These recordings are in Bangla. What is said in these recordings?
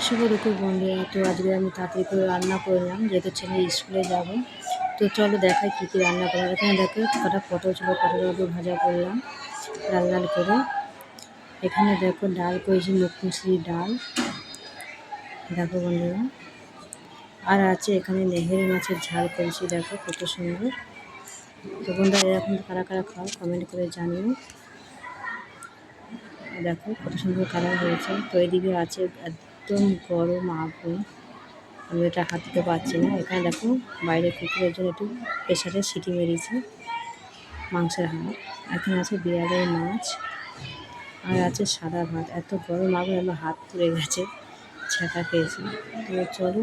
শুভ দুপুর বন্ধুরা। তো আজকে আমি তাড়াতাড়ি করে রান্না করলাম, যেহেতু ছেলে স্কুলে যাবে। তো চলো দেখাই কী কী রান্না করলাম। এখানে দেখো কটা পটল ছিল, পটল আলু ভাজা করলাম লাল লাল করে। এখানে দেখো ডাল করেছি, মুখমুসরি ডাল, দেখো বন্ধুরা। আর আছে এখানে নেহেরি মাছের ঝাল করেছি, দেখো কত সুন্দর। তো বন্ধুরা এরকম কারা কারা খাও কমেন্ট করে জানিও। দেখো কত সুন্দর কালার হয়েছে। তো এদিকে আছে একদম গরম আগুন, আমি এটা হাত দিতে পারছি না। এখানে দেখো বাইরে কুকুরের জন্য একটু প্রেশারে সিটি মেরেছি মাংসের হাড়। এখানে আছে বিড়ালের মাছ, আর আছে সাদা ভাত। এত গরম আগুন, আমার হাত পুড়ে গেছে, ছ্যাঁকা খেয়েছি। তো চলো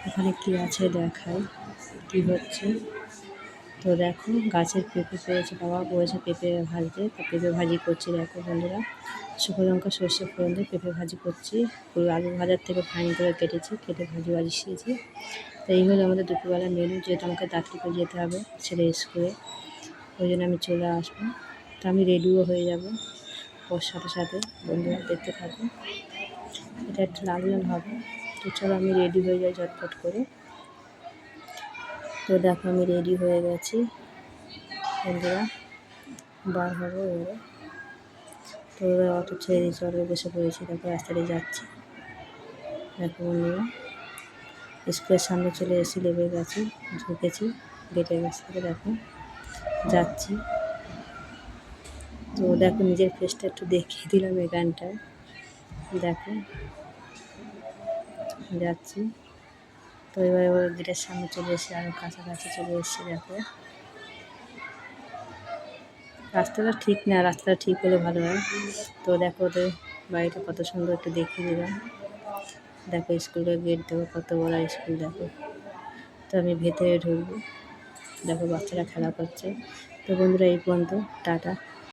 এখানে কী আছে দেখাই, কী হচ্ছে। তো দেখো গাছের পেঁপে পেয়েছে, বাবা বলেছে পেঁপে ভাজতে, তো পেঁপে ভাজি করছি। দেখো বন্ধুরা, শুকনো লঙ্কা সর্ষে ফোড়ন দিয়ে পেঁপে ভাজি করছি। পুরো আলু ভাজার থেকে ফাইন করে কেটেছি, কেটে ভাজি বসিয়েছি। তো এই হলো আমাদের দুপুরবেলা মেনু, যেহেতু আমাকে তাড়াতাড়ি করে যেতে হবে ছেলে স্কুলে, ওই জন্য আমি চলে আসবো। তো আমি রেডিও হয়ে যাব ওর সাথে সাথে, বন্ধুরা দেখতে থাকো। এটা একটু লাল লাল হবে। তো চলো আমি রেডি হয়ে যাই ঝটপট করে। তো দেখো আমি রেডি হয়ে গেছি বন্ধুরা, বার হবো এবারে। তো এবার অটো ছেড়ে দিয়েছি, অটো বসে পড়েছি, তারপর রাস্তাতে যাচ্ছি। দেখো বন্ধুরা স্কুলের সামনে চলে এসেছি, লেবে গেছি, ঢুকেছি গেটের কাছ থেকে, দেখো যাচ্ছি। তো দেখো নিজের ফেসটা একটু দেখিয়ে দিলাম এখানটায়, দেখো যাচ্ছি। তো এবার গেটের সামনে চলে এসেছি, আরও কাছাকাছি চলে এসেছি। দেখো রাস্তাটা ঠিক না, রাস্তাটা ঠিক হলে ভালো হয়। তো দেখো ওদের বাড়িটা কত সুন্দর, একটু দেখিয়ে দিলাম। দেখো স্কুলের গেট, দেখো কত বড় স্কুল, দেখো। তো আমি ভেতরে ঢুকবো, দেখো বাচ্চারা খেলা করছে। তো বন্ধুরা এই পর্যন্ত, টাটা।